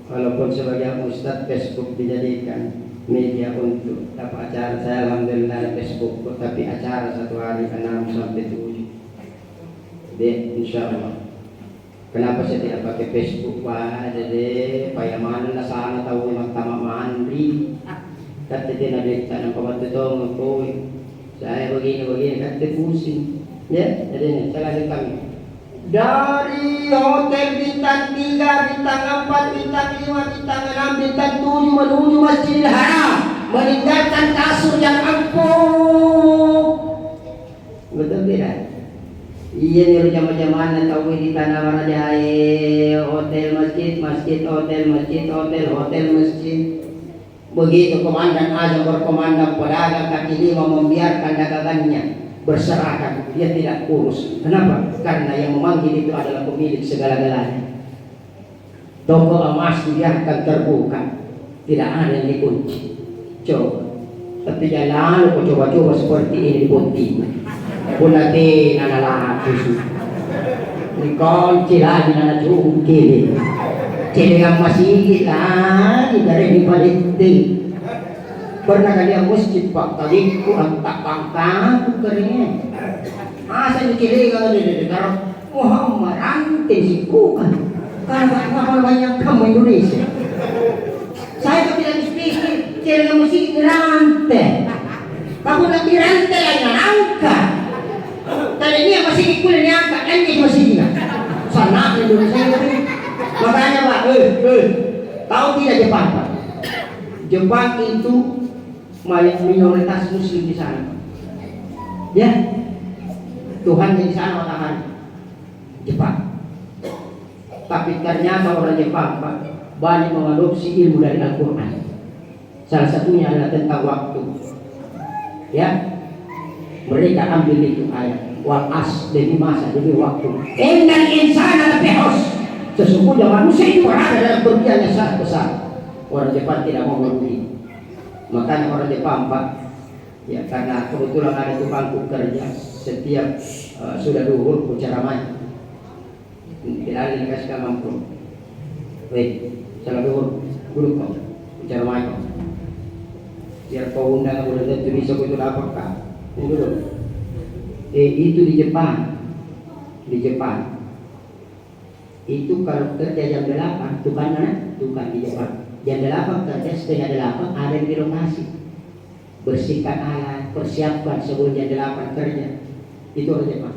Walaupun sebagai ustadz Facebook dijadikan media untuk dapat acara, saya alhamdulillah ada Facebook, tapi acara satu hari 6 sampai 7. Jadi insya Allah. Kenapa saya tidak pakai Facebook Pak? Jadi payaman na sana tahu magtama mandri. Kata dia nabi tanam pembantu tong saya begini kata pusing. Ya, jadi ini saya lanjut kami. Dari hotel bintang 3, bintang 4, bintang 5, bintang 6, bintang 7 menuju Masjidil Haram, meninggalkan kasur yang empuk. Betul tidak? Iya nih zaman-zaman tahu di tanah Marajai, hotel masjid, masjid hotel, masjid hotel, hotel masjid. Begitu komandan azam berkomandan pedagang kaki 5 membiarkan dagangannya berserakan, dia tidak urus. Kenapa? Karena yang memanggil itu adalah pemilik segala-galanya. Toko emas dibiarkan terbuka, tidak ada yang dikunci. Coba, tapi jangan lalu coba-coba seperti ini di Pontianak. Bulati anak laki dikunci lagi anak cungkil. Jadi yang masih lagi dari di Paliti. Pernah kali yang masjid Pak, tadi ku tak pangkang keringnya. Asa dikiri kalau di karo Muhammad ranting si bukan. Karena banyak kamu Indonesia. Saya tidak dipikir jangan mesti rantai. Kamu lagi rantai lagi angkat. Tadi dia masih dikulit angkat, ini masih dia. Sana Indonesia ini. Makanya Pak, tahu tidak Jepang Pak? Jepang itu minoritas Muslim di sana. Ya, Tuhan di sana matahari. Jepang. Tapi ternyata orang Jepang Pak banyak mengadopsi ilmu dari Al-Quran. Salah satunya adalah tentang waktu. Ya, mereka ambil itu ayat wal as demi masa demi waktu. Innal insana lafi khusr. Sesungguhnya manusia itu berada dalam kerugian yang sangat besar. Orang Jepang tidak mau merugi. Makanya orang Jepang Pak, ya karena kebetulan ada tukangku kerja setiap sudah duhur ku ceramah. Tidak ada yang dikasih mampu. Baik, salah duhur duduk kau ceramah kau. Biar kau undang boleh tentu bisa betul apa kak? Dulu. Itu di Jepang. Di Jepang. Itu kalau kerja jam 8, tukang mana? Tukang di Jepang. Jam 8 kerja, setengah 8 ada di lokasi. Bersihkan alat, persiapkan sebelum jam 8 kerja. Itu orang Jepang.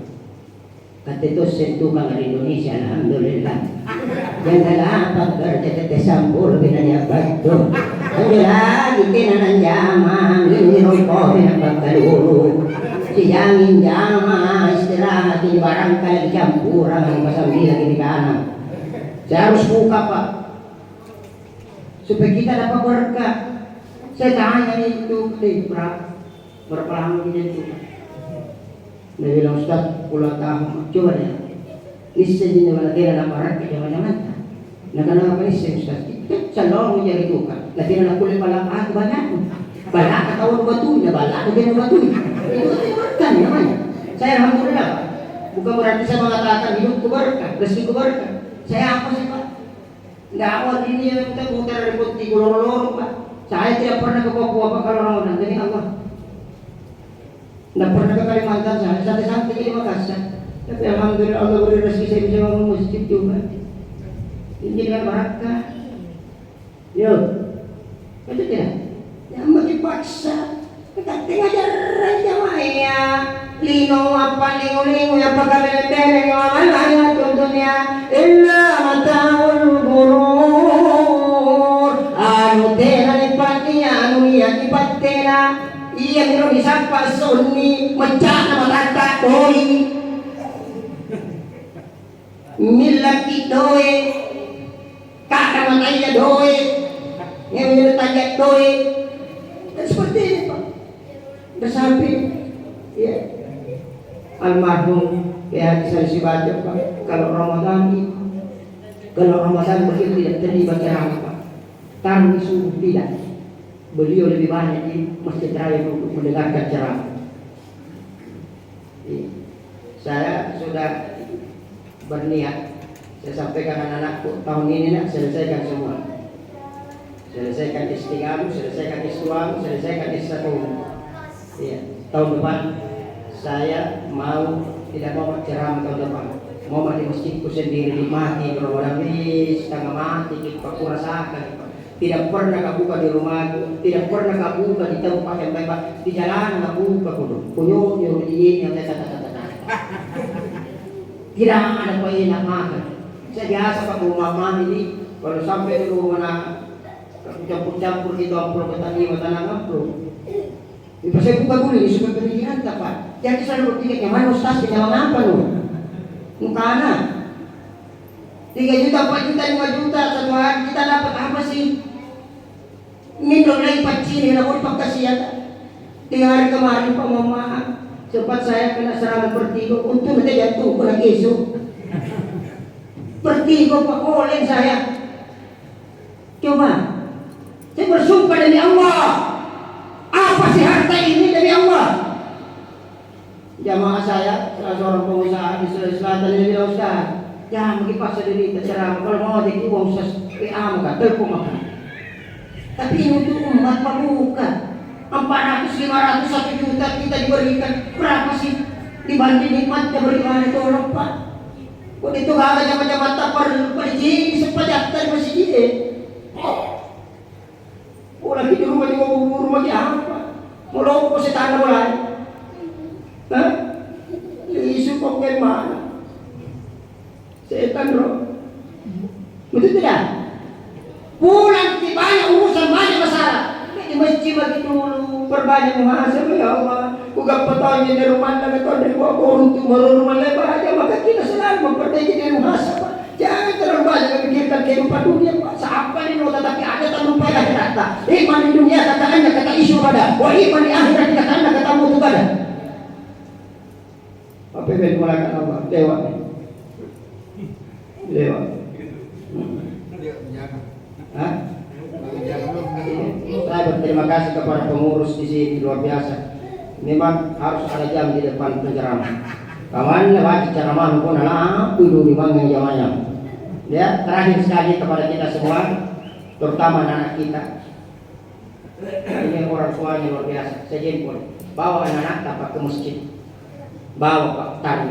Kata itu tukang di Indonesia, alhamdulillah. Jam 8 kerja teteh sampul binanya batu. Ada lagi tenanan jamang, ini rokok binang dulu. Sijangin jama istirahat di barangkali campuran pasambil lagi di kanan. Saya harus buka Pak supaya kita dapat berkah. Saya tanya itu berapa lama dia itu Pak? Dia bilang Ustaz puluhan tahun. Coba deh istri ini malah dia dalam barang jangan-jangan. Nah kenapa istri Ustaz? Selalu menjadi tukang. Lagi anak kulit balak banyak. Balak ketahuan batunya, balak ketahuan batunya. Itu berkah namanya. Saya alhamdulillah Pak. Bukan berarti saya mengatakan hidupku berkah, rezekiku berkah. Saya apa sih Pak? Enggak awal ini yang kita muter ribut di lorong-lorong Pak. Saya tidak pernah ke Papua Pak kalau Ramadan demi Allah. Enggak pernah ke Kalimantan saya, santai-santai di Makassar. Tapi alhamdulillah Allah beri rezeki saya bisa bangun masjid juga. Ini dengan berkah. Yo, itu tidak. Yang mau dipaksa. Kita ngajar jamaahnya lino apa lingo apa kabel-kabel yang amalnya contohnya illa mataul ghurur anu tena nipatinya anu iya nipatena iya niro disapa sunni mecah nama tata doi milaki doi kakak matanya doi yang menyeletanya doi seperti ini Pak. Bersampai ya almarhum ya saya baca Pak kalau Ramadan begitu tidak terlibat ceramah Pak taruh subuh tidak beliau lebih banyak di masjid raya untuk mendengarkan ceramah. Saya sudah berniat saya sampaikan anak-anakku tahun ini nak selesaikan semua selesaikan S3 kamu, selesaikan S2 kamu, selesaikan S1. Iya, tahun depan saya mau tidak mau ceramah tahun depan. Mau di masjidku sendiri nikmati berwarna setengah mati kita kurasakan. Tidak pernah kabuka di rumahku, tidak pernah kabuka di tempat yang baik, di jalan kabuka kudu. Kunyo nyuruh yang tidak ada enak makan. Saya biasa pak rumah ini kalau sampai di rumah campur-campur itu ampul petani tanah ampul. Itu saya buka dulu ini supaya pendidikan pak. Jadi saya berpikir yang mana ustaz jalan apa lu? Mukana 3 juta, 4 juta, 5 juta satu hari kita dapat apa sih? Minum lagi pacini, aku dipakasian. 3 hari kemarin Pak Mama sempat saya kena serangan vertigo. Untung nanti jatuh kurang esok. Vertigo Pak, oleng saya. Coba, saya bersumpah demi Allah. Apa sih harta ini demi Allah? Jamaah saya, salah seorang pengusaha di Sulawesi Selatan ini bilang, Ustaz, jangan bagi pasal diri terceramah. Kalau mau jadi uang Ustaz, PA maka telpon maka. Tapi ini untuk umat Pak bukan. 400, 500, 1 juta kita diberikan. Berapa sih dibanding nikmatnya beriman itu orang Pak? Kok itu gak ada jamaah-jamaah tapar pergi sempat daftar di masjid ini. Oh lagi di rumah juga bubur lagi apa? Mau lompat si tanah mulai. Hah? Isu kok gimana? Setan bro. Betul tidak? Pulang di banyak urusan, banyak masalah. Di masjid begitu berbanyak muhasabah ya Allah. Kuga petanya di rumah lagi tahun dari bawah untuk rumah lebar aja. Maka kita selalu memperbaiki di muhasabah. Jangan terlalu banyak memikirkan kehidupan dunia Pak. Seapa ini lo tetapi ada tak lupa akhirat. Iman di dunia kata anda kata isu pada. Wah iman di akhirat kata anda kata mutu pada. Apa yang melakukan Allah? Lewat. Hah? Saya berterima kasih kepada pengurus di sini luar biasa. Memang harus ada jam di depan penceramah. Kawan lewat ceramah pun adalah dulu di mana zamannya. Ya, terakhir sekali kepada kita semua, terutama anak kita. Ini orang tuanya luar biasa. Saya jemput, bawa anak-anak dapat ke masjid. Bawa Pak Tari.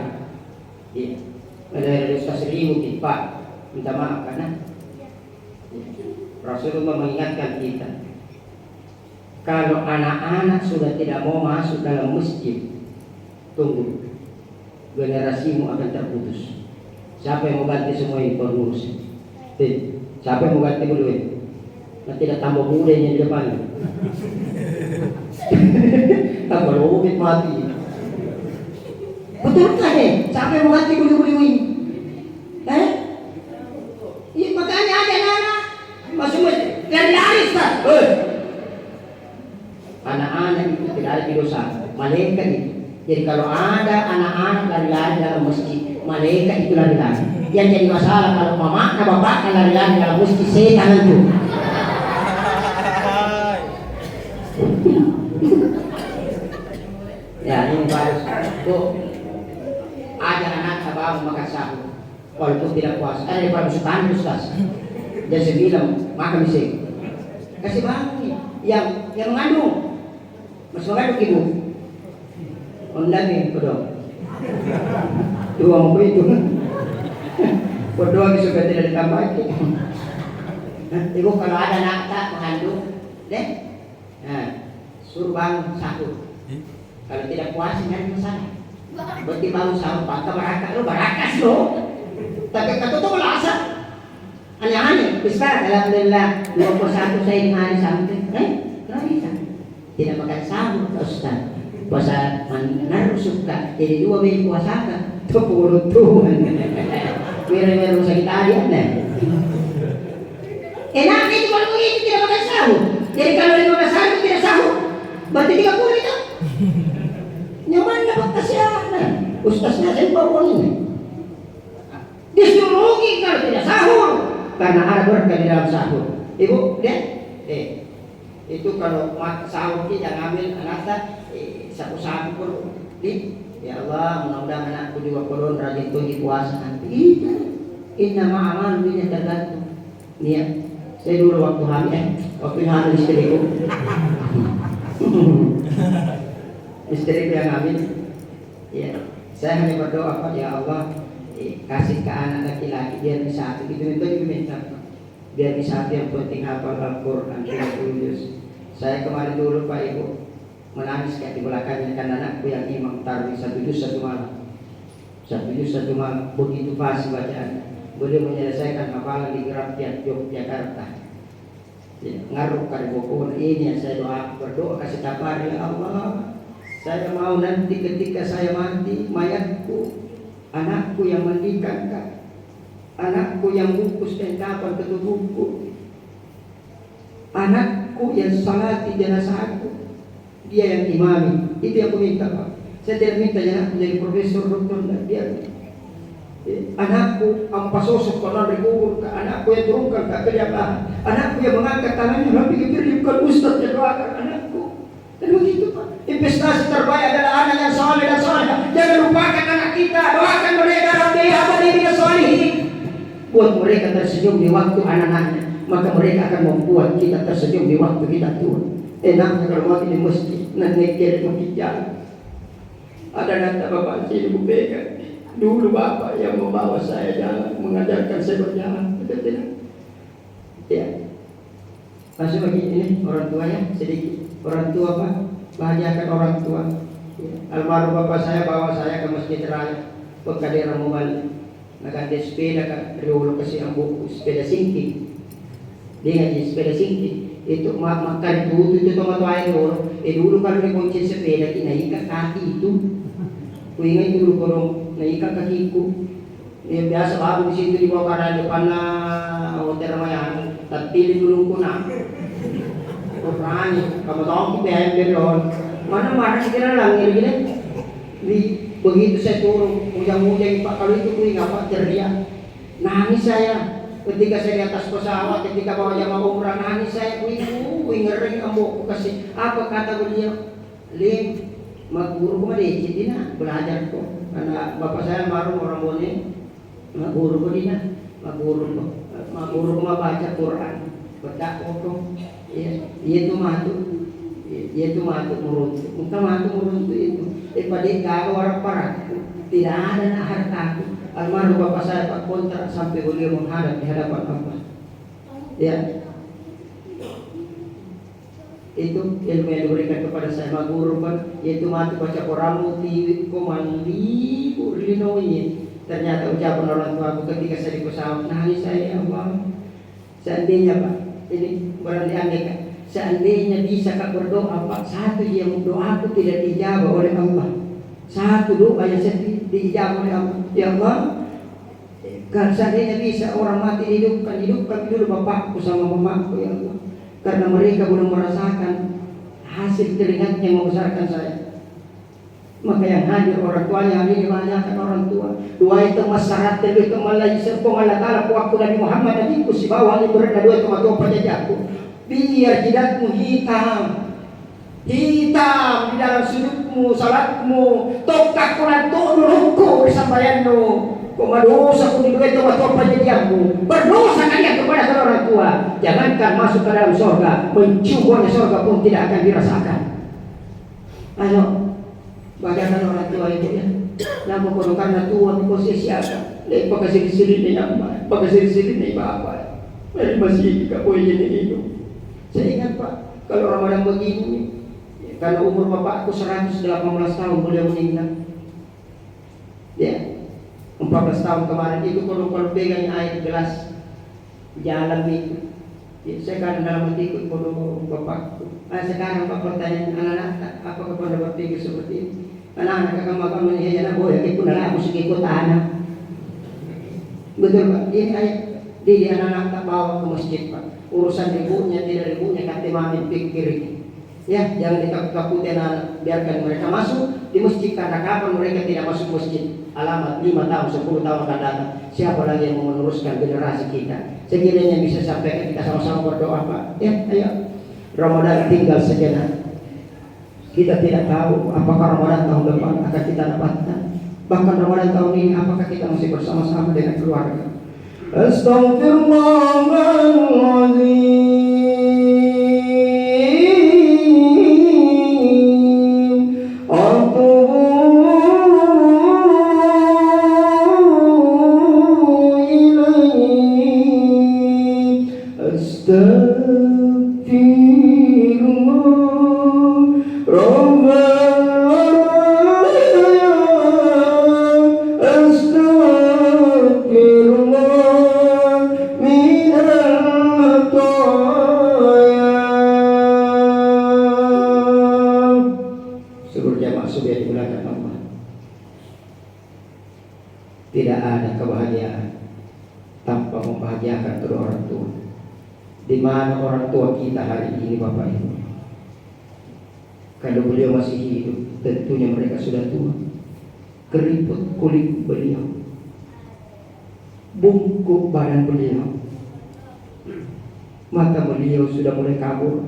Iya. Dari Ustaz Rimu Pak, minta maaf karena Rasulullah mengingatkan kita. Kalau anak-anak sudah tidak mau masuk dalam masjid, tunggu. Generasimu akan terputus. Siapa yang mau ganti semua ini pengurus? Siapa yang mau ganti dulu ini? Nanti tidak tambah mudanya di depannya. Tambah lobit mati. Betul kan siapa yang mau ganti dulu ini? Iya makanya ada anak masuk masjid dari aris tak? Anak-anak itu tidak ada dosa, malaikat itu. Jadi kalau ada anak-anak lari-lari dalam masjid, malaikat itu lari-lari. Yang jadi masalah kalau mama dan bapak lari-lari dalam masjid, setan itu. Ya ini baru tuh ada anak abang makan sahur, walaupun tidak puasa. Ada yang paling suka Ustaz. Dia bilang makan bisa. Kasih bangun yang mengandung, masih mengandung ibu. Ondang kedua, dua mau itu, kedua bisa tidak ditambah. Ibu kalau ada anak tak mengandung, deh, suruh bangun sahur. Kalau tidak puas jangan masalah. Berarti bangun sahur, patah barakas lo, barakas lo. Tapi kata tu malah asal. Aneh-aneh. Bisa, alhamdulillah 21 saya dengan hari Sabtu. Tidak bisa. Tidak makan sahur, Ustaz. Puasa naruh suka jadi 2 minggu puasa kan 10 Tuhan mirip-mirip sakit hati aneh enak itu kalau begitu tidak makan sahur. Jadi kalau 15 hari tidak sahur berarti 30 itu nyaman dapat kasihan Ustaznya saya bawa ini disuruh kalau tidak sahur karena ada berkah di dalam sahur. Ibu lihat itu kalau sahur kita ngambil anak sapu-sapu pun ya Allah mudah-mudahan anakku juga kurun rajin tunji puasa nanti itu inna ma'amal minyak tergantung niat Saya dulu waktu hamil istriku. Istriku yang hamil. Ya, saya hanya berdoa, Pak, ya Allah, kasih ke anak laki-laki biar bisa itu minta, biar bisa yang penting hafal Al-Quran, saya kemarin dulu Pak Ibu menangis kayak di belakangnya karena anakku yang imam tarawih 1 juz 1 malam, 1 juz 1 malam, begitu fasih bacaannya. Beliau menyelesaikan hafalan di Gerapian Yogyakarta. Ya, ngaruh kari buku ini yang saya berdoa kasih kabar, ya Allah, saya mau nanti ketika saya mati mayatku, anakku yang mandikan, anakku yang bungkus dan kapan ke tubuhku, anakku yang salati jenazahku, dia yang imami. Itu yang aku minta, Pak. Saya tidak minta ya menjadi profesor, doktor, dia. Anakku ang pasosok ko na rigor ka, anakku yang turunkan ke kelihatan, anakku yang mengangkat tangannya tapi kirimkan ustaz yang doakan anakku. Dan begitu, Pak. Investasi terbaik adalah anak yang soleh dan soleh. Jangan lupakan anak kita, doakan mereka Rabbi habli minas sholihin. Buat mereka tersenyum di waktu anak-anaknya, maka mereka akan membuat kita tersenyum di waktu kita tua. Enaknya kalau mati di masjid, nanti kita di jalan. Ada kata Bapak sini Bu Beka, dulu Bapak yang membawa saya jalan, mengajarkan saya berjalan, betul tidak? Ya. Masuk lagi ini orang tuanya sedikit. Orang tua, Pak, bahagiakan orang tua. Ya. Almarhum Bapak saya bawa saya ke Masjid Raya, Pekadera Mubali. Naganti sepeda kan, dulu kasih ambu sepeda singking. Dia ngaji sepeda singking. Itu makan itu tomat air dulu. Dulu kalau dikunci sepeda kinaikan kaki itu. Kuingat dulu kalau naikan kakiku. Biasa baru di situ di bawah karena depan hotel Ramayana. Tapi dulu kuna. Kurang, kamu tahu kita yang berdoa. Mana marah sekira lang gini. Begitu saya turun, ujang-ujang Pak, kalau itu kuingat Pak teriak. Nangis saya. Ketika saya di atas pesawat, ketika bawa jamaah umrah, nangis saya, ngeri ambo kasih. Apa kata beliau? Lim, mak guru ko madi dina belajar ko. Karena bapak saya baru orang Bone, mak guru ko dina, mak guru ko baca Quran, baca ko. Itu matu muruntu. Muka matu muruntu itu. Pada kau orang parak, tidak ada hartaku. Almarhum bapak saya Pak kontrak sampai beliau menghadap di hadapan Allah. Ya, itu ilmu yang diberikan kepada saya maguru Pak. Yaitu mati baca Quran tiwit komandi burinoi. Ternyata ucapan orang tua aku ketika saya di pesawat, nangis saya, ya Allah. Seandainya Pak, ini berarti andaikan, seandainya bisa Kak berdoa Pak, satu yang doaku tidak dijawab oleh Allah. Satu doa yang saya dijawab oleh Allah. Ya Allah, kalau seandainya bisa orang mati hidupkan dulu bapakku sama mamaku, ya Allah. Karena mereka belum merasakan hasil keringatnya membesarkan saya. Maka yang hadir orang tuanya, hari ini banyakkan orang tua. Dua itu masyarakat itu malah serpong Allah Ta'ala waktu Nabi Muhammad Nabiku si bawah ini berada dua itu matu penjajaku. Biar jidatmu hitam di dalam sudutmu, salatmu, tokak kulan turuku disampaianmu. Kau berdosa pun itu matu penjajaku. Berdosa kalian kepada orang tua. Jangankan masuk ke dalam surga, menciumnya surga pun tidak akan dirasakan. Ayo, bagaimana orang tua itu ya? Nama kono karena tua posisi apa? Lek pakai siri-siri ni apa? Pakai siri-siri ni apa? Mari masih kita boleh jadi hidup. Saya ingat Pak, kalau Ramadan begini, karena umur bapakku 118 tahun beliau meninggal. Ya, 14 tahun kemarin itu kalau pegang air gelas jalan itu. Ya, saya kan dalam hatiku kalau bapakku. Sekarang Pak pertanyaan anak-anak, apakah pada berpikir seperti ini? Anak-anak kakak makan menihnya na boy, ikut na ako sige ko tanah. Betul Pak, ini ayat di anak-anak tak bawa ke masjid Pak. Urusan ibunya tidak ibunya kata mami pikir ini. Ya, jangan dikakut-kakutin anak, biarkan mereka masuk di masjid karena kapan mereka tidak masuk masjid. Alamat 5 tahun, 10 tahun akan datang. Siapa lagi yang mau meneruskan generasi kita? Sekiranya bisa sampaikan kita sama-sama berdoa Pak. Ya, ayo. Ramadan tinggal sejenak. Kita tidak tahu apakah Ramadan tahun depan akan kita dapatkan. Bahkan Ramadan tahun ini apakah kita masih bersama-sama dengan keluarga. Astaghfirullahaladzim. Atubu ilaih. Astaghfirullah Rabbana. Astaghfirullah minal khataaya. Seluruh jamaah sudah dimulakan Allah. Tidak ada kebahagiaan tanpa membahagiakan kedua orang tua. Di mana orang tua kita hari ini, Bapak Ibu? Kalau beliau masih hidup, tentunya mereka sudah tua. Keriput kulit beliau, bungkuk badan beliau, mata beliau sudah mulai kabur,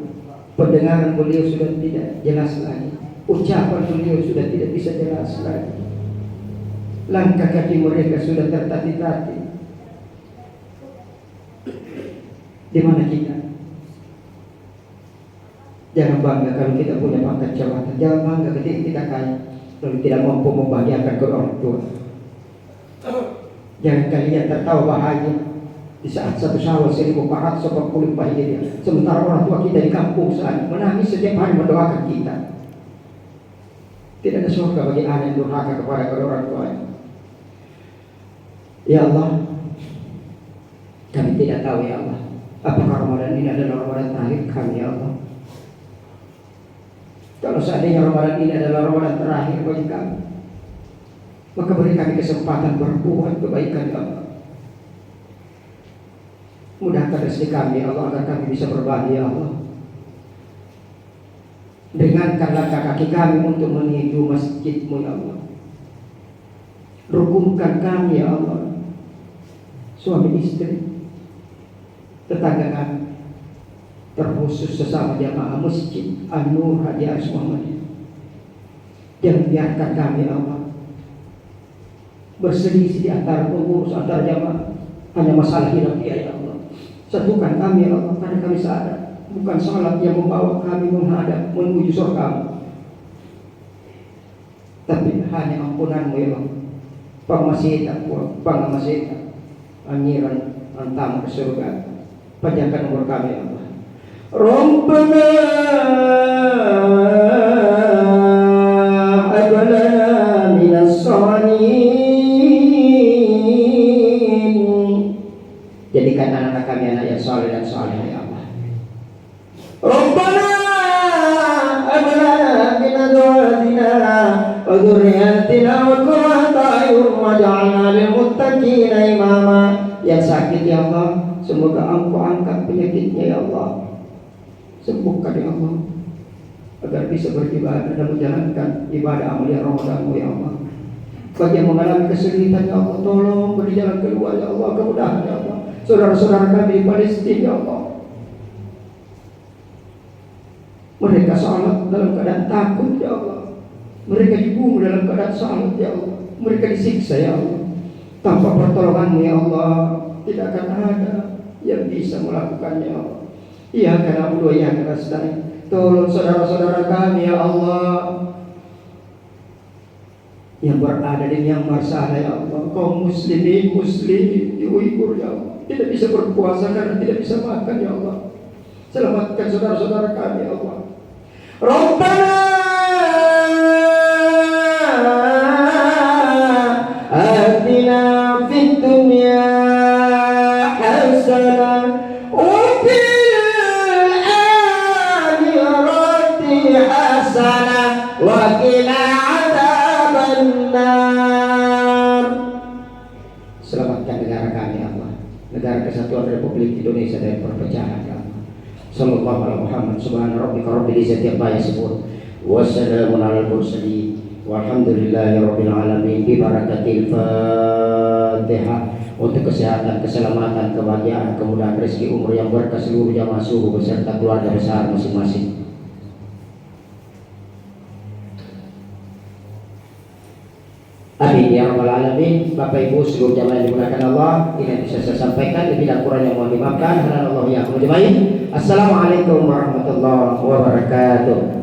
pendengaran beliau sudah tidak jelas lagi, ucapan beliau sudah tidak bisa jelas lagi, langkah kaki mereka sudah tertatih-tatih. Di mana kita? Jangan bangga kalau kita punya pangkat jabatan. Jangan bangga ketika kita kaya lalu tidak mampu membahagiakan kedua orang tua. Jangan kalian tertawa bahagia di saat 1 Syawal 1440 Hijriah, sementara orang tua kita di kampung sana menangis setiap hari mendoakan kita. Tidak ada surga bagi anak yang durhaka kepada kedua orang tuanya. Ya Allah, kami tidak tahu ya Allah, apakah Ramadan ini adalah Ramadan terakhir kami ya Allah. Kalau seandainya Ramadan ini adalah Ramadan terakhir bagi kami, maka beri kami kesempatan berbuat kebaikan ya Allah. Mudahkan rezeki kami ya Allah, agar kami bisa berbagi ya Allah. Ringankan langkah kaki kami untuk menuju masjid-Mu ya Allah. Rukunkan kami ya Allah, suami istri, tetangga kami, terkhusus sesama jamaah masjid An-Nur Haji Aris Muhammadiyah. Jangan biarkan kami Allah berselisih di antara pengurus antar jamaah hanya masalah hidup dia ya Allah. Satukan kami ya Allah, karena kami sadar bukan salat yang membawa kami menghadap menuju surga, tapi hanya ampunan-Mu ya Allah. Pamasita pangamasita angiran antam ke surga. Panjangkan umur kami ya Allah. Rabbana abalana minas salihin. Jadikan anak-anak kami anak yang saleh dan salehah ya Allah. Rabbana abalana min azwajina wa dzurriyyatina qurrata a'yun waj'alna lil muttaqina imama. Yang sakit ya Allah, semoga Engkau angkat penyakitnya ya Allah. Sembuhkan ya Allah, agar bisa beribadah dan menjalankan ibadah amalia Ramadan-Mu ya Allah. Bagi yang mengalami kesulitan ya Allah, tolong beri jalan keluar ya Allah, kemudahan ya Allah. Saudara-saudara kami di Palestina ya Allah, mereka salat dalam keadaan takut ya Allah. Mereka dibunuh dalam keadaan salat ya Allah. Mereka disiksa ya Allah. Tanpa pertolongan-Mu ya Allah, tidak akan ada yang bisa melakukannya ya Allah. Iya karena Allah, ya karena sedang. Tolong saudara-saudara kami ya Allah yang berada di Myanmar sana ya Allah, kaum muslimin di Uighur ya Allah, tidak bisa berpuasa karena tidak bisa makan ya Allah. Selamatkan saudara-saudara kami ya Allah. Rabbana atina fid dunya hasanah wa fil akhirati hasanah wa qina adzabannar. Selamatkan negara kami ya Allah, negara kesatuan Republik Indonesia dari perpecahan ya Allah. Sallallahu alaihi Muhammad subhana rabbika rabbil izzati amma yasifun wa salamun alal mursalin walhamdulillahi rabbil alamin. Bi barakatil Fatihah. Untuk kesehatan, keselamatan, kebahagiaan, kemudahan rezeki, umur yang berkah seluruh jamaah subuh beserta keluarga besar masing-masing. Amin ya rabbal alamin. Bapak Ibu seluruh jamaah yang dimuliakan Allah, ini yang bisa saya sampaikan, lebih dan kurang yang mohon dimaafkan. Halallahu ya ajmain. Assalamualaikum warahmatullahi wabarakatuh.